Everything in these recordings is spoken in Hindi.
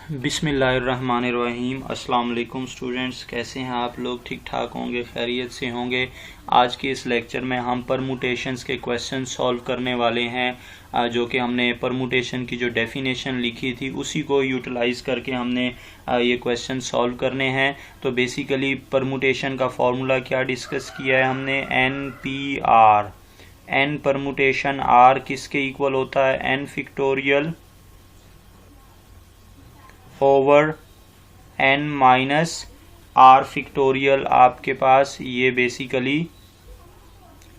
बिस्मिल्लाहिर्रहमानिर्रहीम। अस्सलाम वालेकुम स्टूडेंट्स, कैसे हैं आप लोग? ठीक ठाक होंगे, खैरियत से होंगे। आज के इस लेक्चर में हम परमुटेशंस के क्वेश्चन सॉल्व करने वाले हैं, जो कि हमने परमुटेशन की जो डेफिनेशन लिखी थी उसी को यूटिलाइज़ करके हमने ये क्वेश्चन सॉल्व करने हैं। तो बेसिकली परमुटेशन का फॉर्मूला क्या डिस्कस किया है हमने, NPR। एन परमुटेशन आर किसके इक्वल होता है? n factorial over n minus r factorial. आपके पास ये बेसिकली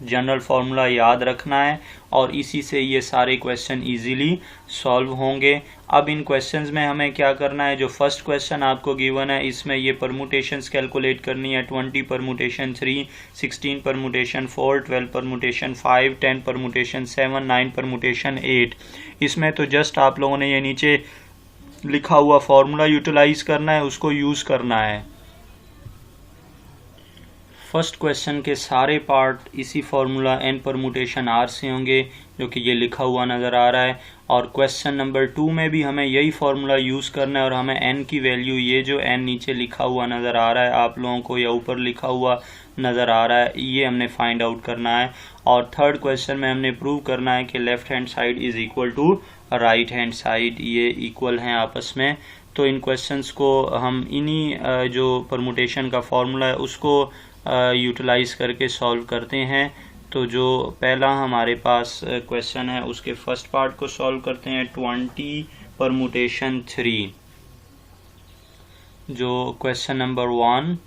जनरल फार्मूला याद रखना है और इसी से ये सारे क्वेश्चन इजीली सॉल्व होंगे। अब इन क्वेश्चंस में हमें क्या करना है, जो फर्स्ट क्वेश्चन आपको गिवन है इसमें ये परमुटेशंस कैलकुलेट करनी है। 20 permutation 3, 16 permutation 4, 12 permutation 5, 10 permutation 7, 9 permutation 8। इसमें तो जस्ट आप लोगों ने ये नीचे लिखा हुआ फॉर्मूला यूटिलाइज करना है, उसको यूज करना है। फर्स्ट क्वेश्चन के सारे पार्ट इसी फॉर्मूला n परमुटेशन r से होंगे, जो कि ये लिखा हुआ नज़र आ रहा है। और क्वेश्चन नंबर 2 में भी हमें यही फॉर्मूला यूज़ करना है और हमें n की वैल्यू, ये जो n नीचे लिखा हुआ नज़र आ रहा है आप लोगों को या ऊपर लिखा हुआ नज़र आ रहा है, ये हमने फाइंड आउट करना है। और थर्ड क्वेश्चन में हमने प्रूव करना है कि left hand side is equal to right hand side, ये इक्वल हैं आपस में। तो इन क्वेश्चंस को हम इन्हीं जो परमुटेशन का फॉर्मूला है उसको यूटिलाइज करके सॉल्व करते हैं। तो जो पहला हमारे पास क्वेश्चन है उसके फर्स्ट पार्ट को सॉल्व करते हैं। 20 परमुटेशन 3, जो क्वेश्चन नंबर 1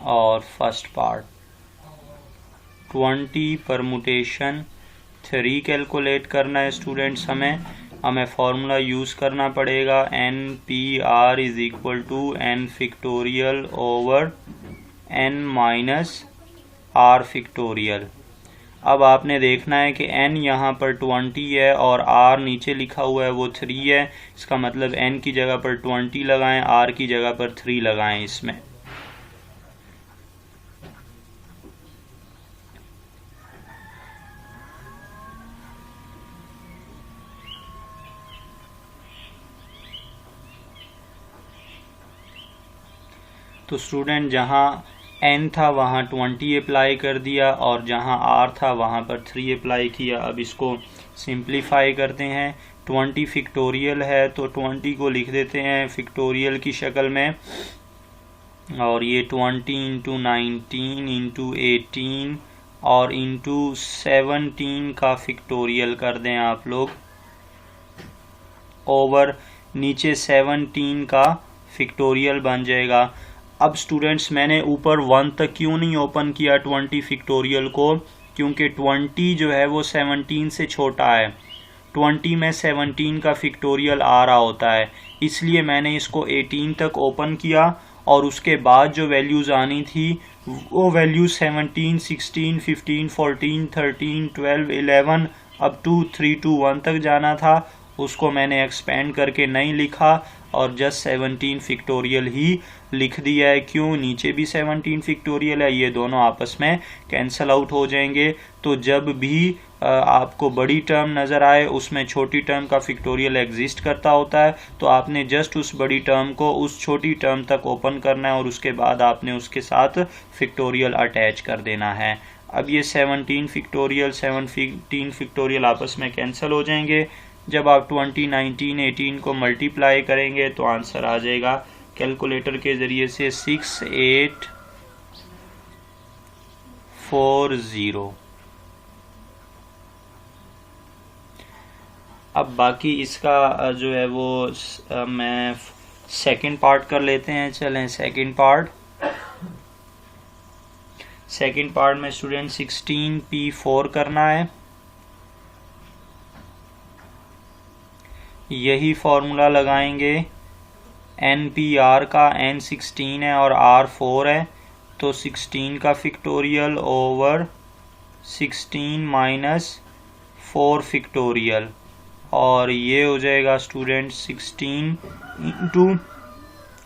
और फर्स्ट पार्ट 20 परमुटेशन 3 कैलकुलेट करना है स्टूडेंट्स। हमें फार्मूला यूज़ करना पड़ेगा। NPR is equal to n factorial over n minus r factorial. अब आपने देखना है कि n यहाँ पर 20 है और r नीचे लिखा हुआ है वो 3 है। इसका मतलब n की जगह पर 20 लगाएं, r की जगह पर 3 लगाएं इसमें। तो स्टूडेंट जहाँ n था वहाँ 20 अप्लाई कर दिया और जहाँ r था वहाँ पर 3 अप्लाई किया। अब इसको सिंप्लीफाई करते हैं। 20 फैक्टोरियल है तो 20 को लिख देते हैं फैक्टोरियल की शक्ल में, और ये 20 इंटू 19 इंटू 18 और इंटू 17 का फैक्टोरियल कर दें आप लोग, ओवर नीचे 17 का फैक्टोरियल बन जाएगा। अब स्टूडेंट्स मैंने ऊपर 1 तक क्यों नहीं ओपन किया 20 फैक्टोरियल को, क्योंकि 20 जो है वो 17 से छोटा है। 20 में 17 का फैक्टोरियल आ रहा होता है, इसलिए मैंने इसको 18 तक ओपन किया और उसके बाद जो वैल्यूज़ आनी थी वो वैल्यू 17, 16, 15, 14, 13, 12, 11 अप टू 3 to 1 तक जाना था। उसको मैंने एक्सपेंड करके नहीं लिखा और जस्ट 17 फैक्टोरियल ही लिख दिया है। क्यों? नीचे भी 17 फैक्टोरियल है, ये दोनों आपस में कैंसल आउट हो जाएंगे। तो जब भी आपको बड़ी टर्म नज़र आए उसमें छोटी टर्म का फैक्टोरियल एग्जिस्ट करता होता है, तो आपने जस्ट उस बड़ी टर्म को उस छोटी टर्म तक ओपन करना है और उसके बाद आपने उसके साथ फैक्टोरियल अटैच कर देना है। अब ये 17 फैक्टोरियल आपस में कैंसिल हो जाएंगे। जब आप 20, 19, 18 को मल्टीप्लाई करेंगे तो आंसर आ जाएगा कैलकुलेटर के ज़रिए से 6840। अब बाकी इसका जो है वो मैं सेकंड पार्ट कर लेते हैं। चलें सेकंड पार्ट में स्टूडेंट 16P4 करना है। यही फॉर्मूला लगाएंगे। NPR का n 16 है और r 4 है, तो 16 का फैक्टोरियल ओवर 16 माइनस 4 फैक्टोरियल, और ये हो जाएगा स्टूडेंट 16 इंटू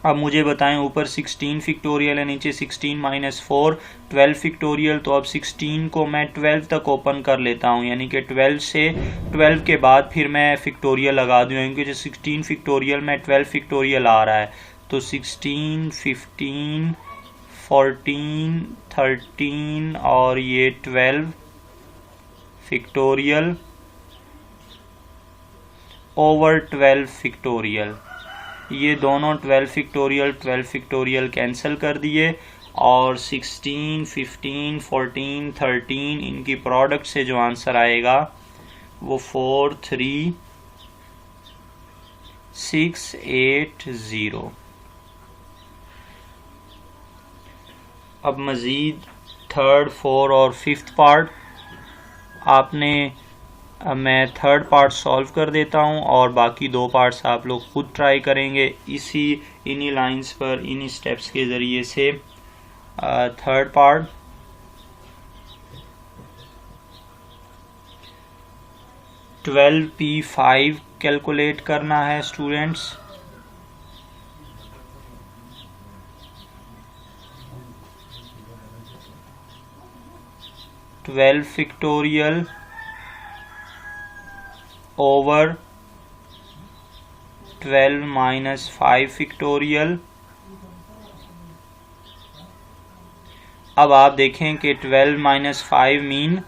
अब मुझे बताएं, ऊपर 16 फैक्टोरियल है, नीचे 16 माइनस 4 12 फैक्टोरियल। तो अब 16 को मैं 12 तक ओपन कर लेता हूं, यानी कि 12 से 12 के बाद फिर मैं फैक्टोरियल लगा दूँ, क्योंकि जो 16 फैक्टोरियल में 12 फैक्टोरियल आ रहा है। तो 16 15 14 13 और ये 12 फैक्टोरियल ओवर 12 फैक्टोरियल, ये दोनों 12 फैक्टोरियल कैंसिल कर दिए और 16 15 14 13 इनकी प्रोडक्ट से जो आंसर आएगा वो 4 3 6 8 0। अब मज़ीद थर्ड, फोर्थ और फिफ्थ पार्ट मैं थर्ड पार्ट सॉल्व कर देता हूं और बाकी दो पार्ट्स आप लोग खुद ट्राई करेंगे इन्हीं लाइंस पर, इन्हीं स्टेप्स के ज़रिए से। थर्ड पार्ट, $12P5 कैलकुलेट करना है students. $12 factorial over 12 minus 5 factorial. अब आप देखें कि 12 माइनस 5 मीन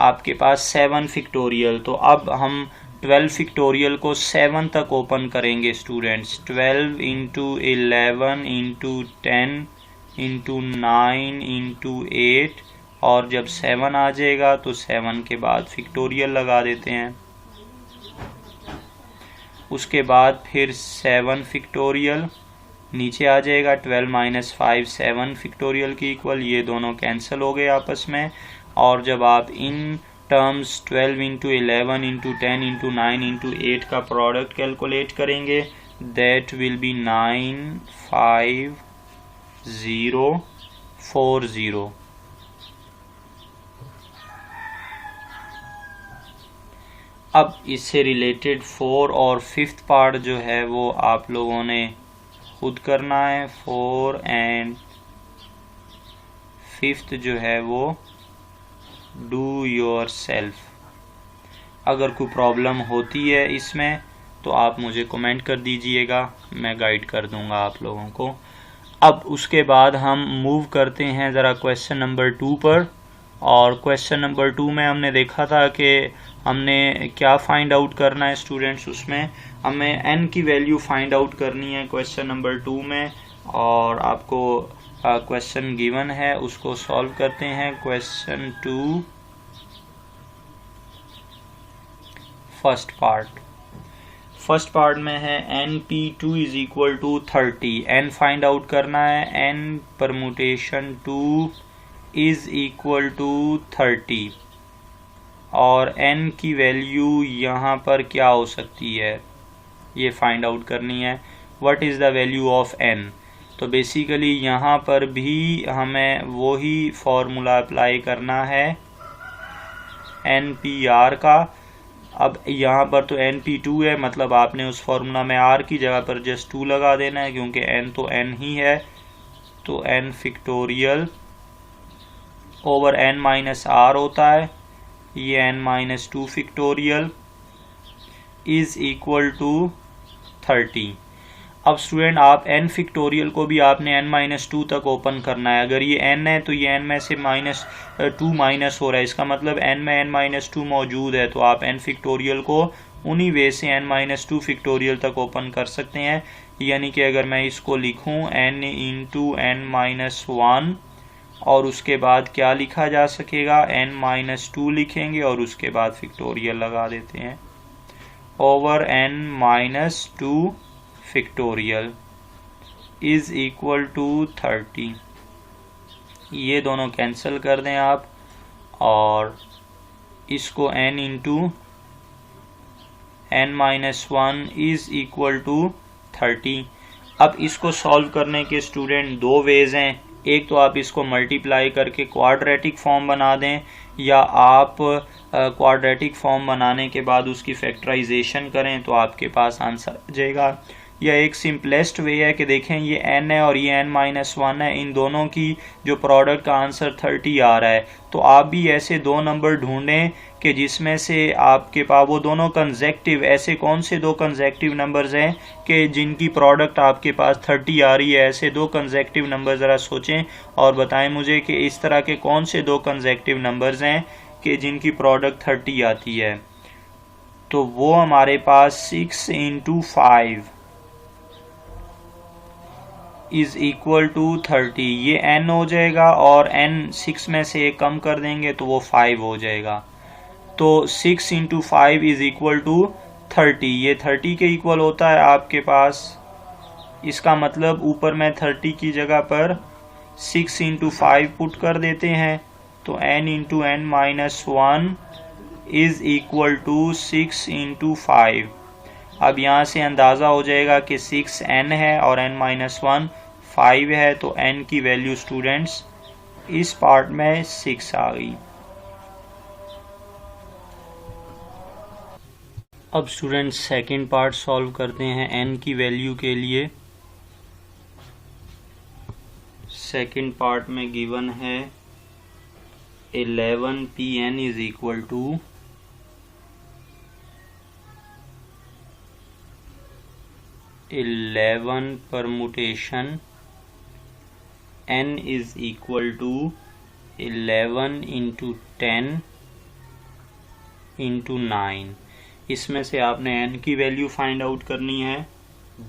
आपके पास 7 फैक्टोरियल। तो अब हम 12 फैक्टोरियल को 7 तक ओपन करेंगे students. 12 into 11 into 10 into 9 into 8 और जब 7 आ जाएगा तो 7 के बाद फैक्टोरियल लगा देते हैं। उसके बाद फिर 7 फैक्टोरियल नीचे आ जाएगा। 12 माइनस 5 7 फैक्टोरियल की इक्वल, ये दोनों कैंसिल हो गए आपस में। और जब आप in terms 12 into 11 into 10 into 9 into 8 का प्रोडक्ट कैलकुलेट करेंगे, दैट विल बी 9 5 0 4 0। अब इससे रिलेटेड 4 और 5th पार्ट जो है वो आप लोगों ने खुद करना है। 4 एंड 5th जो है वो डू योर सेल्फ। अगर कोई प्रॉब्लम होती है इसमें तो आप मुझे कमेंट कर दीजिएगा, मैं गाइड कर दूंगा आप लोगों को। अब उसके बाद हम मूव करते हैं ज़रा क्वेश्चन नंबर 2 पर। और क्वेश्चन नंबर 2 में हमने देखा था कि हमने क्या फाइंड आउट करना है स्टूडेंट्स, उसमें हमें n की वैल्यू फाइंड आउट करनी है क्वेश्चन नंबर 2 में। और आपको क्वेश्चन गिवन है उसको सॉल्व करते हैं। क्वेश्चन 2 फर्स्ट पार्ट में है NP2 is equal to 30। n find out करना है। n permutation 2 is equal to 30 और n की वैल्यू यहाँ पर क्या हो सकती है ये फाइंड आउट करनी है। What is the value of n। तो बेसिकली यहाँ पर भी हमें वही फॉर्मूला अप्लाई करना है NPR का। अब यहाँ पर तो NP2 है, मतलब आपने उस फॉर्मूला में R की जगह पर जस्ट 2 लगा देना है, क्योंकि n तो n ही है। तो n factorial over n minus R होता है, ये n minus 2 factorial is equal to 30। अब स्टूडेंट आप n फैक्टोरियल को भी आपने n माइनस 2 तक ओपन करना है। अगर ये n है तो ये n में से -2 माइनस हो रहा है, इसका मतलब n में n माइनस 2 मौजूद है। तो आप n फैक्टोरियल को उन्हीं वे से n माइनस 2 फैक्टोरियल तक ओपन कर सकते हैं। यानी कि अगर मैं इसको लिखूं n इंटू n माइनस 1 और उसके बाद क्या लिखा जा सकेगा, n माइनस 2 लिखेंगे और उसके बाद फैक्टोरियल लगा देते हैं over n minus 2 factorial is equal to 30। ये दोनों कैंसिल कर दें आप और इसको n into n minus 1 is equal to 30। अब इसको सॉल्व करने के स्टूडेंट दो वेज हैं। एक तो आप इसको मल्टीप्लाई करके क्वाड्रेटिक फॉर्म बना दें, या आप क्वाड्रेटिक फॉर्म बनाने के बाद उसकी फैक्टराइजेशन करें तो आपके पास आंसर आ जाएगा। या एक सिंपलेस्ट वे है कि देखें ये n है और ये n-1 है, इन दोनों की जो प्रोडक्ट का आंसर 30 आ रहा है। तो आप भी ऐसे दो नंबर ढूंढें कि जिसमें से आपके पास वो दोनों कंसेक्टिव, ऐसे कौन से दो कंसेक्टिव नंबर्स हैं कि जिनकी प्रोडक्ट आपके पास 30 आ रही है। ऐसे दो कंसेक्टिव नंबर ज़रा सोचें और बताएं मुझे कि इस तरह के कौन से दो कंसेक्टिव नंबर्स हैं कि जिनकी प्रोडक्ट 30 आती है। तो वो हमारे पास 6 × 5 इज इक्वल टू 30, ये n हो जाएगा और n 6 में से एक कम कर देंगे तो वो 5 हो जाएगा। तो 6 × 5 इज इक्वल टू 30, ये 30 के इक्वल होता है आपके पास। इसका मतलब ऊपर में 30 की जगह पर 6 × 5 पुट कर देते हैं तो n × n-1 is equal to 6 × 5। अब यहाँ से अंदाज़ा हो जाएगा कि 6 n है और n-1 5 है, तो n की वैल्यू स्टूडेंट्स इस पार्ट में 6 आ गई। अब स्टूडेंट्स सेकंड पार्ट सॉल्व करते हैं n की वैल्यू के लिए। सेकंड पार्ट में गिवन है 11 Pn is equal to 11 permutation n is equal to 11 × 10 × 9। इसमें से आपने n की वैल्यू फाइंड आउट करनी है,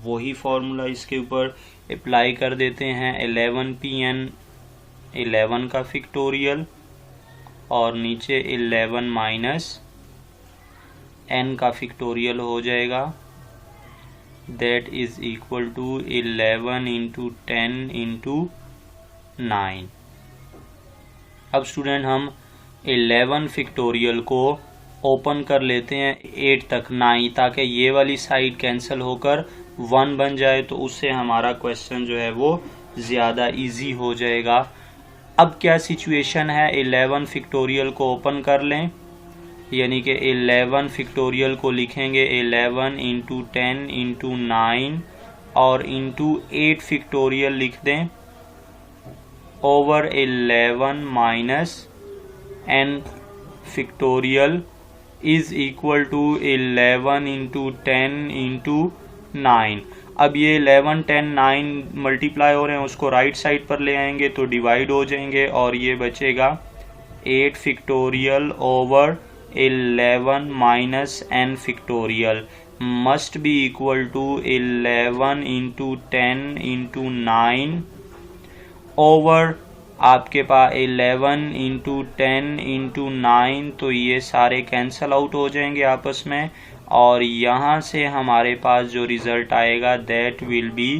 वही फॉर्मूला इसके ऊपर अप्लाई कर देते हैं। 11 Pn 11 का फैक्टोरियल और नीचे 11 माइनस n का फैक्टोरियल हो जाएगा, दैट इज इक्वल टू 11 × 10 × 9। अब स्टूडेंट हम 11 फैक्टोरियल को ओपन कर लेते हैं 8 तक 9, ताकि ये वाली साइड कैंसिल होकर 1 बन जाए, तो उससे हमारा क्वेश्चन जो है वो ज़्यादा इजी हो जाएगा। अब क्या सिचुएशन है, 11 फैक्टोरियल को ओपन कर लें, यानी कि 11 फैक्टोरियल को लिखेंगे 11 × 10 × 9 और इंटू 8 फैक्टोरियल लिख दें over 11 minus n factorial is equal to 11 × 10 × 9। अब ये 11, 10, 9 मल्टीप्लाई हो रहे हैं, उसको राइट साइड पर ले आएंगे तो डिवाइड हो जाएंगे और ये बचेगा 8 factorial over 11 minus n factorial must be equal to 11 × 10 × 9 over आपके पास 11 × 10 × 9, तो ये सारे कैंसल आउट हो जाएंगे आपस में और यहाँ से हमारे पास जो रिजल्ट आएगा that will be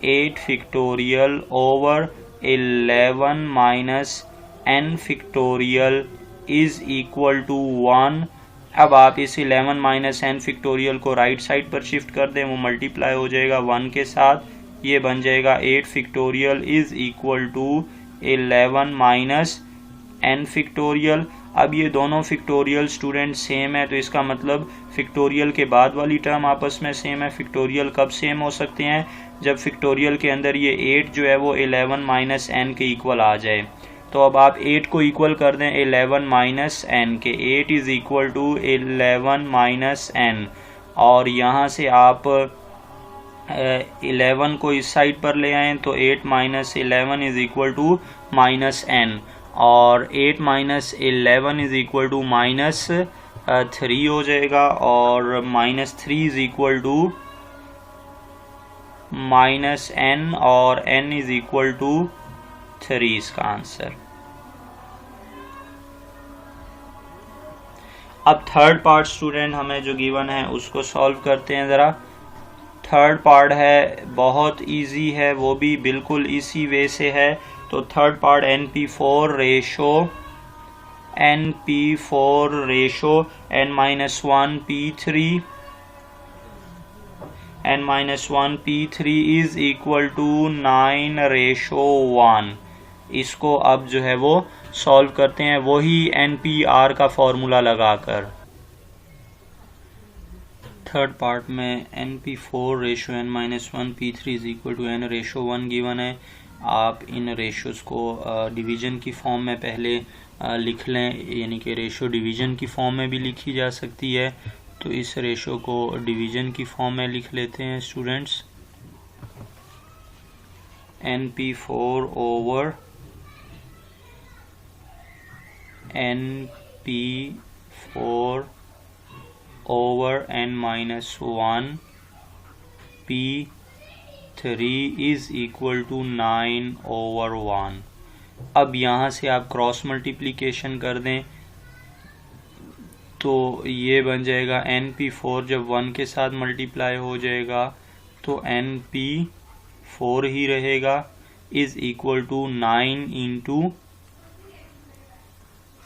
8 factorial over 11 minus n factorial is equal to 1। अब आप इस 11 माइनस n फैक्टोरियल को राइट साइड पर शिफ्ट कर दें, वो मल्टीप्लाई हो जाएगा 1 के साथ, ये बन जाएगा 8 factorial is equal to 11 minus n factorial. अब ये दोनों फैक्टोरियल स्टूडेंट सेम है, तो इसका मतलब फैक्टोरियल के बाद वाली टर्म आपस में सेम है। फैक्टोरियल कब सेम हो सकते हैं, जब फैक्टोरियल के अंदर ये 8 जो है वो 11 माइनस n के इक्वल आ जाए। तो अब आप 8 को इक्वल कर दें 11 माइनस n के, 8 is equal to 11 minus n और यहाँ से आप 11 को इस साइड पर ले आएँ तो 8 minus 11 is equal to minus n और 8 minus 11 is equal to minus 3 हो जाएगा और minus 3 is equal to minus n और n इज इक्वल टू 3 इसका आंसर। अब थर्ड पार्ट स्टूडेंट हमें जो गिवन है उसको सॉल्व करते हैं ज़रा। थर्ड पार्ट है बहुत इजी है, वो भी बिल्कुल इसी वे से है। तो third part NP4 ratio n-1 P3 n-1 P3 is equal to 9:1। इसको अब जो है वो सॉल्व करते हैं वही NPR का फॉर्मूला लगाकर। थर्ड पार्ट में NP4 ratio n-1 P3 is equal to n/1 given है। आप इन रेशोज़ को डिवीज़न की फॉर्म में पहले लिख लें, यानी कि रेशो डिवीज़न की फॉर्म में भी लिखी जा सकती है। तो इस रेशो को डिवीज़न की फॉर्म में लिख लेते हैं students. NP4 over NP4 over n-1 P3 is equal to 9/1। अब यहाँ से आप क्रॉस मल्टीप्लिकेशन कर दें तो ये बन जाएगा NP4 जब 1 के साथ मल्टीप्लाई हो जाएगा तो NP4 ही रहेगा, is equal to 9 into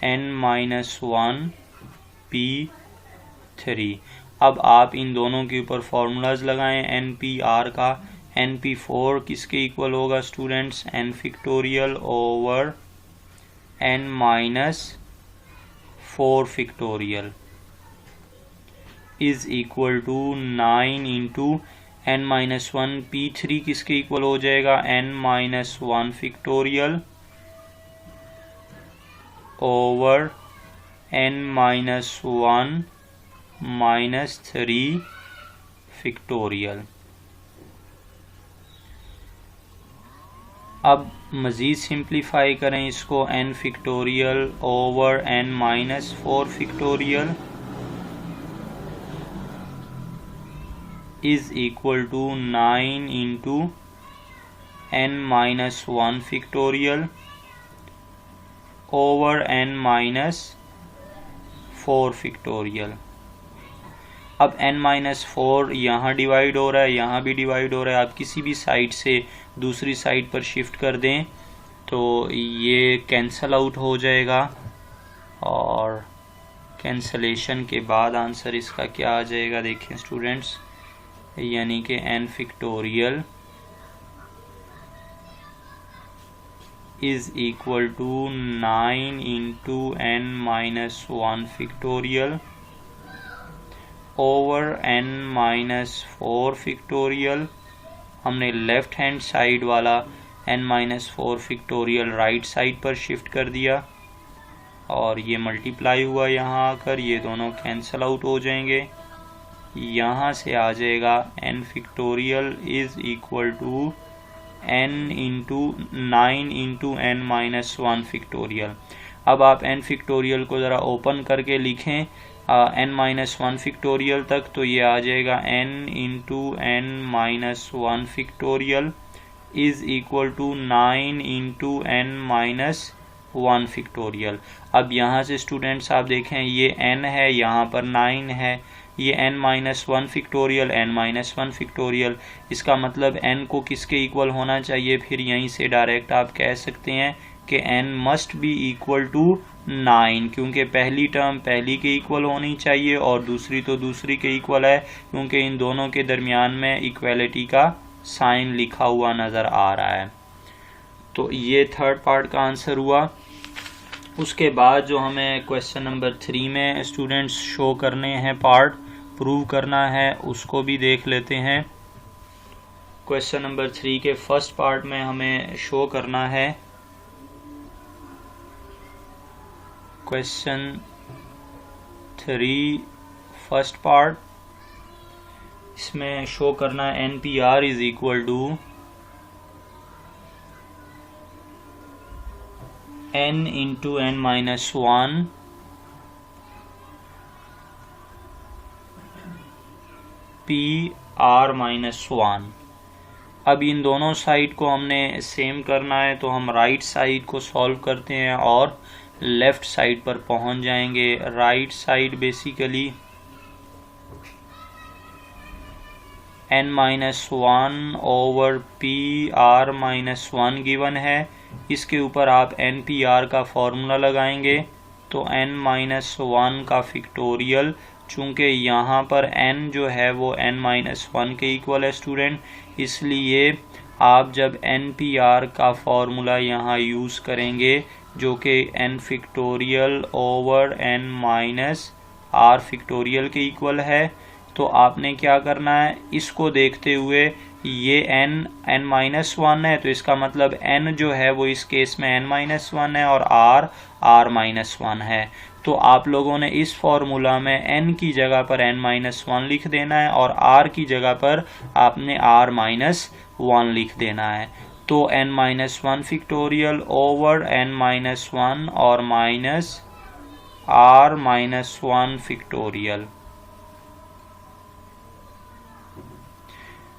n-1 P3। अब आप इन दोनों के ऊपर फॉर्मूलाज लगाएं NPR का। NP4 किसके इक्वल होगा students? n factorial over n-4 factorial is equal to 9 into n-1 P3 किसके इक्वल हो जाएगा? n-1 factorial over n-1 -3 factorial. अब मज़ीद सिंप्लीफाई करें इसको, n factorial over n-4 factorial is equal to 9 into n-1 factorial over n-4 factorial. अब n-4 यहाँ डिवाइड हो रहा है, यहाँ भी डिवाइड हो रहा है। आप किसी भी साइड से दूसरी साइड पर शिफ्ट कर दें तो ये कैंसल आउट हो जाएगा और कैंसलेशन के बाद आंसर इसका क्या आ जाएगा देखें स्टूडेंट्स, यानी कि n factorial is equal to 9 into n-1 factorial over n-4 factorial. हमने लेफ्ट हैंड साइड वाला n-4 फैक्टोरियल राइट साइड पर शिफ्ट कर दिया और ये मल्टीप्लाई हुआ यहाँ आकर, ये दोनों कैंसल आउट हो जाएंगे। यहाँ से आ जाएगा n factorial is equal to 9 into n-1 factorial. अब आप n फैक्टोरियल को ज़रा ओपन करके लिखें n-1 फैक्टोरियल तक, तो ये आ जाएगा n into n-1 factorial is equal to 9 into n-1 factorial. अब यहाँ से स्टूडेंट्स आप देखें ये n है, यहाँ पर 9 है, ये n-1 फैक्टोरियल n-1 फैक्टोरियल, इसका मतलब n को किसके इक्वल होना चाहिए? फिर यहीं से डायरेक्ट आप कह सकते हैं कि n must be equal to 9, क्योंकि पहली टर्म पहली के इक्वल होनी चाहिए और दूसरी तो दूसरी के इक्वल है, क्योंकि इन दोनों के दरमियान में इक्वलिटी का साइन लिखा हुआ नज़र आ रहा है। तो ये थर्ड पार्ट का आंसर हुआ। उसके बाद जो हमें क्वेश्चन नंबर 3 में स्टूडेंट्स शो करने हैं, पार्ट प्रूव करना है, उसको भी देख लेते हैं। क्वेश्चन नंबर 3 के फर्स्ट पार्ट में हमें शो करना है क्वेश्चन 3 फर्स्ट पार्ट, इसमें शो करना है NPR is equal to n into n-1 PR-1। अब इन दोनों साइड को हमने सेम करना है, तो हम राइट साइड को सॉल्व करते हैं और लेफ्ट साइड पर पहुंच जाएंगे। Right side basically n-1 over PR-1 given है, इसके ऊपर आप NPR का फॉर्मूला लगाएंगे तो n-1 का फैक्टोरियल, चूँकि यहाँ पर n जो है वो n-1 के इक्वल है स्टूडेंट, इसलिए आप जब NPR का फॉर्मूला यहाँ यूज़ करेंगे जो कि n factorial over n-r factorial के इक्वल है, तो आपने क्या करना है, इसको देखते हुए ये n-1 है, तो इसका मतलब n जो है वो इस केस में n-1 है और r-1 है। तो आप लोगों ने इस फॉर्मूला में n की जगह पर n-1 लिख देना है और r की जगह पर आपने r-1 लिख देना है। तो n-1 फैक्टोरियल ओवर n-1 और minus r-1 factorial.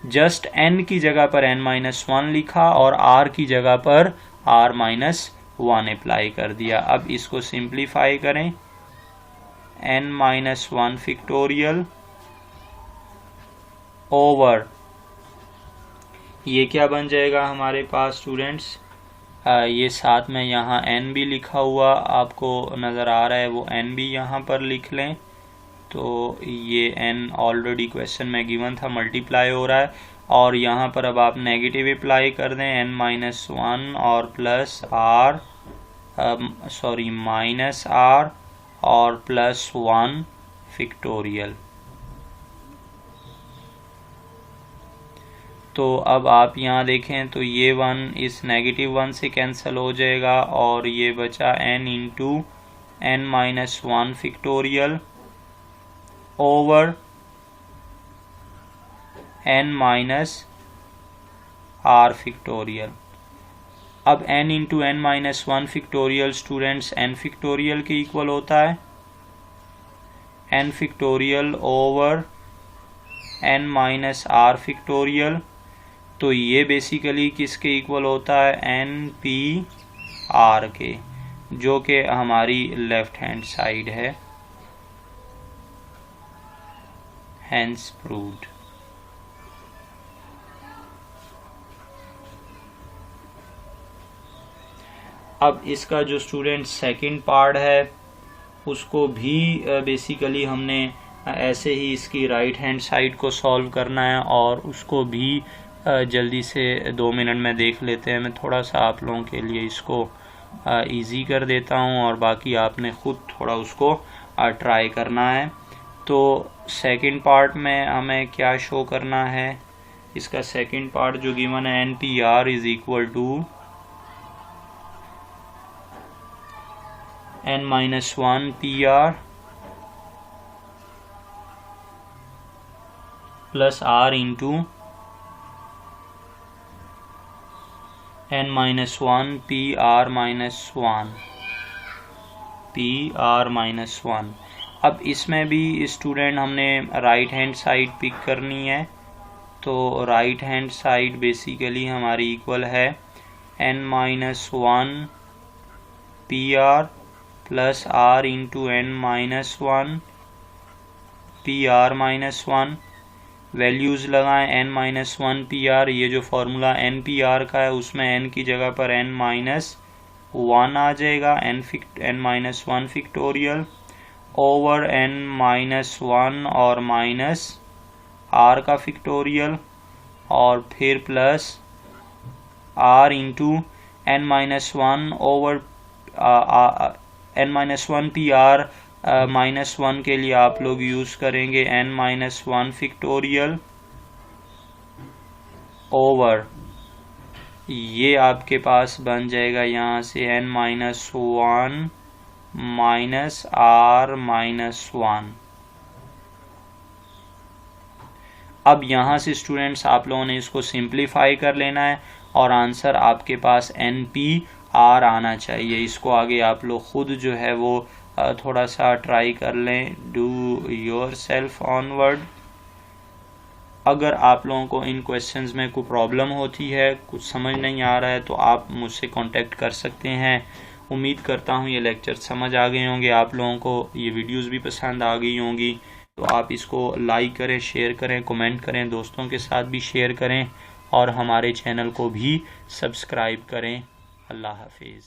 Just n की जगह पर n-1 लिखा और r की जगह पर r-1 अप्लाई कर दिया। अब इसको सिंप्लीफाई करें, n-1 फैक्टोरियल ओवर, ये क्या बन जाएगा हमारे पास स्टूडेंट्स, ये साथ में यहाँ n भी लिखा हुआ आपको नज़र आ रहा है, वो n भी यहाँ पर लिख लें। तो ये n ऑलरेडी क्वेश्चन में गिवन था, मल्टीप्लाई हो रहा है और यहाँ पर अब आप नेगेटिव अप्लाई कर दें, n-1 और प्लस r माइनस r और प्लस 1 फैक्टोरियल। तो अब आप यहाँ देखें तो ये 1 इस नेगेटिव 1 से कैंसिल हो जाएगा और ये बचा n into n-1 factorial over n minus r factorial. अब n into n-1 factorial students n factorial के इक्वल होता है n factorial over n minus r factorial. तो ये बेसिकली किसके इक्वल होता है, n-p-r के, जो कि हमारी लेफ्ट हैंड साइड है, हेंस प्रूव्ड। अब इसका जो स्टूडेंट सेकंड पार्ट है उसको भी बेसिकली हमने ऐसे ही इसकी राइट हैंड साइड को सॉल्व करना है और उसको भी जल्दी से 2 मिनट में देख लेते हैं। मैं थोड़ा सा आप लोगों के लिए इसको इजी कर देता हूं और बाकी आपने खुद थोड़ा उसको ट्राई करना है। तो सेकंड पार्ट में हमें क्या शो करना है, इसका सेकंड पार्ट जो गिवन है n-p-r is equal to n-1 p-r plus r into n-1 p-r-1। अब इसमें भी स्टूडेंट हमने राइट हैंड साइड पिक करनी है। तो राइट हैंड साइड बेसिकली हमारी इक्वल है n-1 p-r plus r into n-1 p-r-1। Values लगाएं, n-1 p-r, ये जो फार्मूला n-p-r का है उसमें n की जगह पर n-1 आ जाएगा, n-1 फैक्टोरियल ओवर n-1 और माइनस r का फैक्टोरियल और फिर plus r into n-1 over n-1 p-r -1 के लिए आप लोग यूज़ करेंगे n-1 फैक्टोरियल ओवर, ये आपके पास बन जाएगा यहाँ से n-1 माइनस r-1। अब यहाँ से स्टूडेंट्स आप लोगों ने इसको सिंप्लीफाई कर लेना है और आंसर आपके पास n-p-r आना चाहिए। इसको आगे आप लोग खुद जो है वो थोड़ा सा ट्राई कर लें, डू योर सेल्फ ऑनवर्ड। अगर आप लोगों को इन क्वेश्चंस में कोई प्रॉब्लम होती है, कुछ समझ नहीं आ रहा है, तो आप मुझसे कांटेक्ट कर सकते हैं। उम्मीद करता हूँ ये लेक्चर समझ आ गए होंगे, आप लोगों को ये वीडियोस भी पसंद आ गई होंगी। तो आप इसको लाइक करें, शेयर करें, कमेंट करें, दोस्तों के साथ भी शेयर करें और हमारे चैनल को भी सब्सक्राइब करें। अल्लाह हाफिज़।